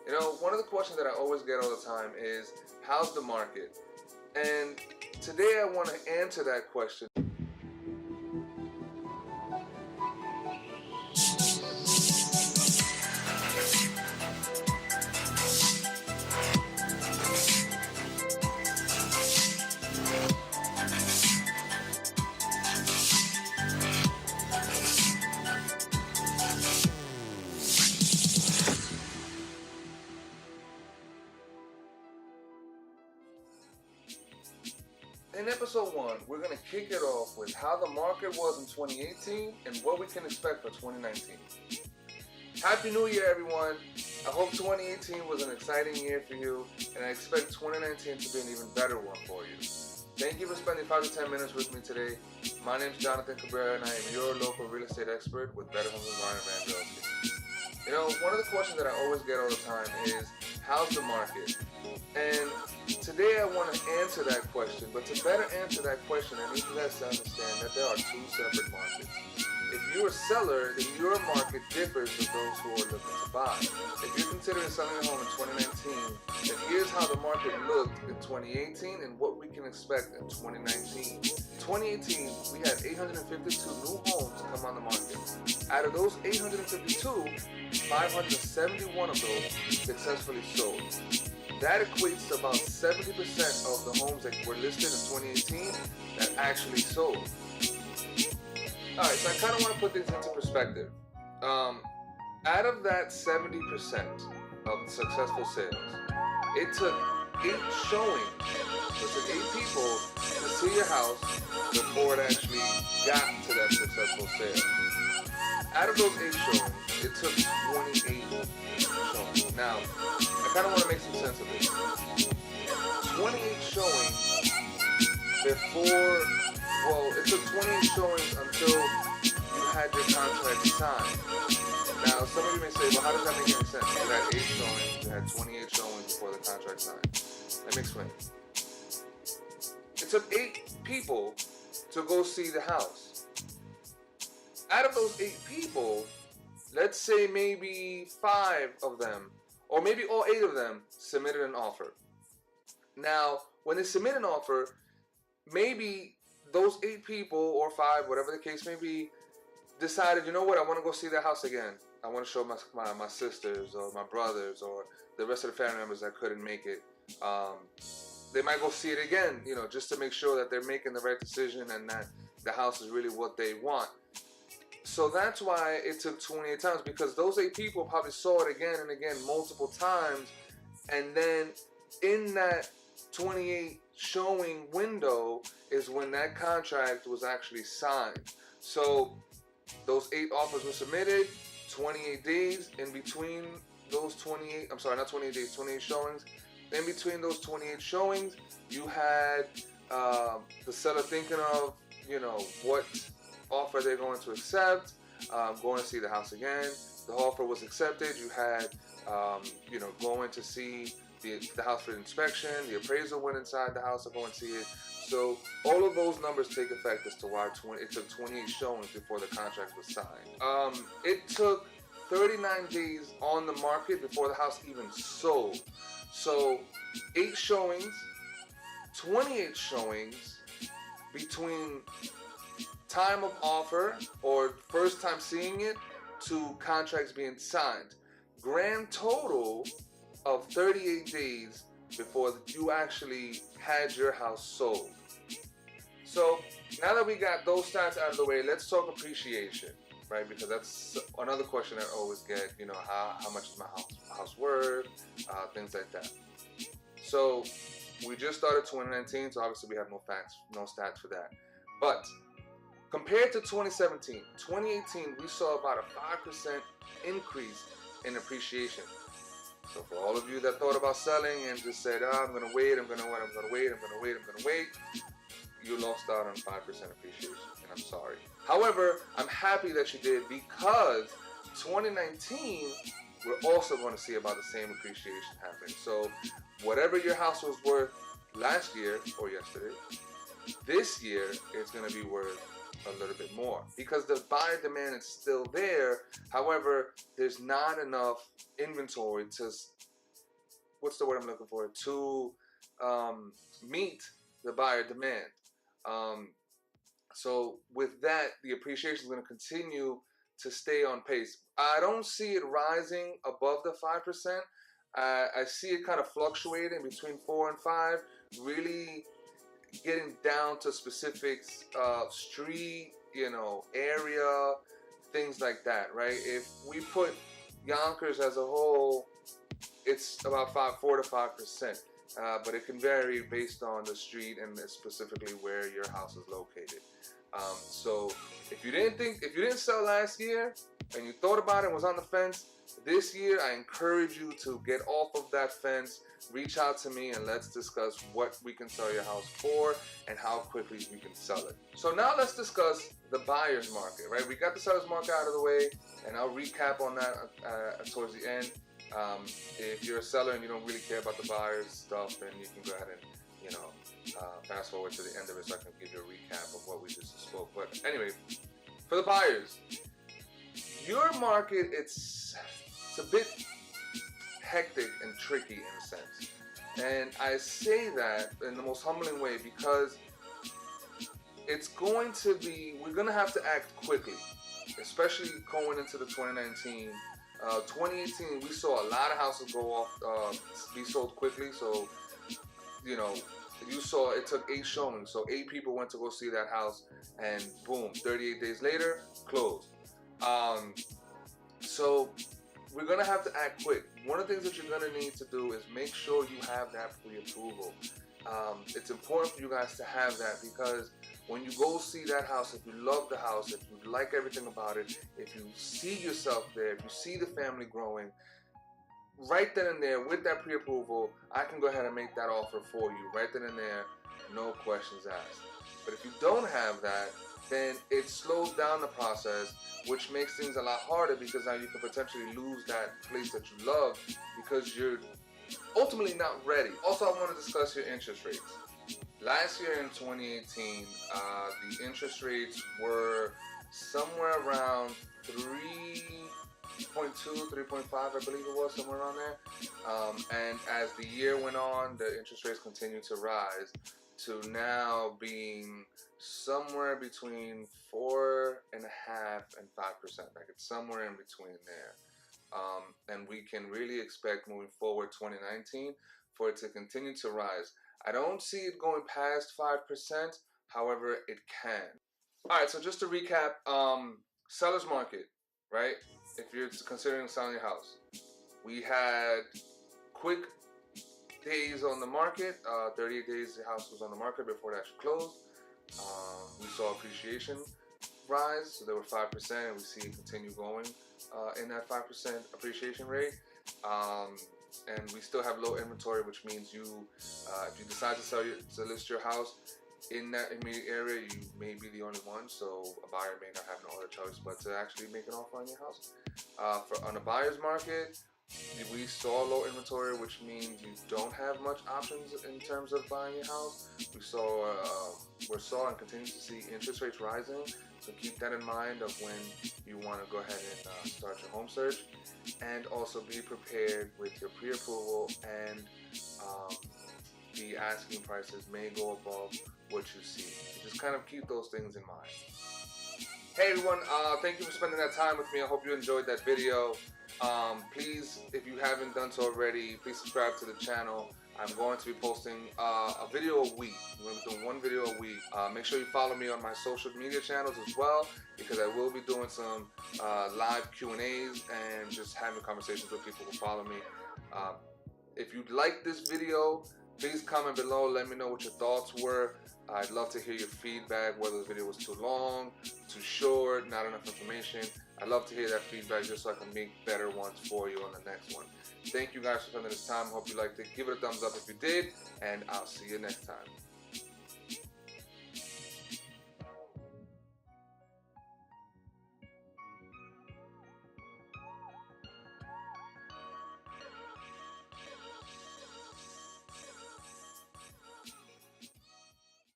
You know, one of the questions that I always get all the time is, how's the market? And today I want to answer that question. In episode 1, we're going to kick it off with how the market was in 2018 and what we can expect for 2019. Happy New Year, everyone! I hope 2018 was an exciting year for you, and I expect 2019 to be an even better one for you. Thank you for spending 5 to 10 minutes with me today. My name is Jonathan Cabrera, and I am your local real estate expert with Better Homes and Realty. You know, one of the questions that I always get all the time is, how's the market? And today I want to answer that question, but to better answer that question, I need you guys to understand that there are two separate markets. If you're a seller, then your market differs from those who are looking to buy. If you're considering selling a home in 2019, then here's how the market looked in 2018 and what we can expect in 2019. 2018, we had 852 new homes come on the market. Out of those 852, 571 of those successfully sold. That equates to about 70% of the homes that were listed in 2018 that actually sold. Alright, so I kind of want to put things into perspective. Out of that 70% of successful sales, it took 8 showings, so it took 8 people to see your house before it actually got to that successful sale. Out of those 8 showings, it took 28 showings. Now, I kind of want to make some sense of this. 28 showings before, well, it took 28 showings until you had your contract signed. Now, some of you may say, well, how does that make any sense? You had 8 showings, you had 28 showings before the contract signed. Let me explain. It took 8 people to go see the house. Out of those 8 people, let's say maybe 5 of them, or maybe all 8 of them, submitted an offer. Now, when they submit an offer, maybe those 8 people, or 5, whatever the case may be, decided, you know what, I want to go see that house again. I want to show my sisters, or my brothers, or the rest of the family members that couldn't make it. They might go see it again, you know, just to make sure that they're making the right decision and that the house is really what they want. So that's why it took 28 times, because those 8 people probably saw it again and again multiple times, and then in that 28 showing window is when that contract was actually signed. So those 8 offers were submitted, 28 days in between those 28, I'm sorry, not 28 days, 28 showings. In between those 28 showings, you had the seller thinking of, you know, what offer they're going to accept, going to see the house again. The offer was accepted. You had, you know, going to see the house for inspection. The appraisal went inside the house to go and see it. So all of those numbers take effect as to why it took 28 showings before the contract was signed. It took 39 days on the market before the house even sold. So 8 showings, 28 showings between time of offer or first time seeing it to contracts being signed. Grand total of 38 days before you actually had your house sold. So now that we got those stats out of the way, let's talk appreciation, right? Because that's another question I always get, you know, how much is my house worth, things like that. So we just started 2019, so obviously we have no stats for that. But compared to 2017, 2018, we saw about a 5% increase in appreciation. So for all of you that thought about selling and just said, oh, I'm going to wait, I'm going to wait, you lost out on 5% appreciation, and I'm sorry. However, I'm happy that you did, because 2019, we're also going to see about the same appreciation happen. So whatever your house was worth last year or yesterday, this year it's going to be worth a little bit more, because the buyer demand is still there. However, there's not enough inventory to what's the word I'm looking for? To meet the buyer demand. So with that, the appreciation is going to continue to stay on pace. I don't see it rising above the 5%. I see it kind of fluctuating between 4 and 5, really getting down to specifics of street, area, things like that, right? If we put Yonkers as a whole, it's about 4 to 5%, but it can vary based on the street and specifically where your house is located. So if you didn't sell last year and you thought about it and was on the fence, this year I encourage you to get off of that fence, reach out to me, and let's discuss what we can sell your house for and how quickly we can sell it. So now let's discuss the buyer's market, right? We got the seller's market out of the way, and I'll recap on that towards the end. If you're a seller and you don't really care about the buyer's stuff, then you can go ahead and fast forward to the end of it so I can give you a recap of what we just spoke. But anyway, for the buyers, your market, it's a bit hectic and tricky in a sense. And I say that in the most humbling way because we're going to have to act quickly, especially going into the 2019. 2018, we saw a lot of houses go off, be sold quickly. So, you saw it took 8 showings. So 8 people went to go see that house and boom, 38 days later, closed. So we're going to have to act quick. One of the things that you're going to need to do is make sure you have that pre-approval. It's important for you guys to have that because when you go see that house, if you love the house, if you like everything about it, if you see yourself there, if you see the family growing, right then and there with that pre-approval, I can go ahead and make that offer for you right then and there, no questions asked. But if you don't have that, then it slows down the process, which makes things a lot harder because now you can potentially lose that place that you love because you're ultimately not ready. Also, I want to discuss your interest rates. Last year in 2018, the interest rates were somewhere around 3.2, 3.5, I believe it was, somewhere around there. And as the year went on, the interest rates continued to rise to now being somewhere between 4.5% and 5%. Like it's somewhere in between there. And we can really expect moving forward 2019 for it to continue to rise. I don't see it going past 5%. However, it can. All right, so just to recap, seller's market, right? If you're considering selling your house, we had quick days on the market. 38 days the house was on the market before it actually closed. We saw appreciation rise, so there were 5%, and we see it continue going in that 5% appreciation rate. And we still have low inventory, which means if you decide to list your house in that immediate area, you may be the only one, so a buyer may not have no other choice but to actually make an offer on your house. On a buyer's market, we saw low inventory, which means you don't have much options in terms of buying your house. We saw and continue to see interest rates rising, so keep that in mind of when you want to go ahead and start your home search. And also be prepared with your pre-approval, and the asking prices may go above what you see. So just kind of keep those things in mind. Hey everyone, thank you for spending that time with me. I hope you enjoyed that video. Please, if you haven't done so already, please subscribe to the channel. I'm going to be posting a video a week. We're going to be doing 1 video a week. Make sure you follow me on my social media channels as well, because I will be doing some live Q&As and just having conversations with people who follow me. If you like this video, please comment below. Let me know what your thoughts were. I'd love to hear your feedback, whether the video was too long, too short, not enough information. I'd love to hear that feedback just so I can make better ones for you on the next one. Thank you guys for spending this time. Hope you liked it. Give it a thumbs up if you did, and I'll see you next time.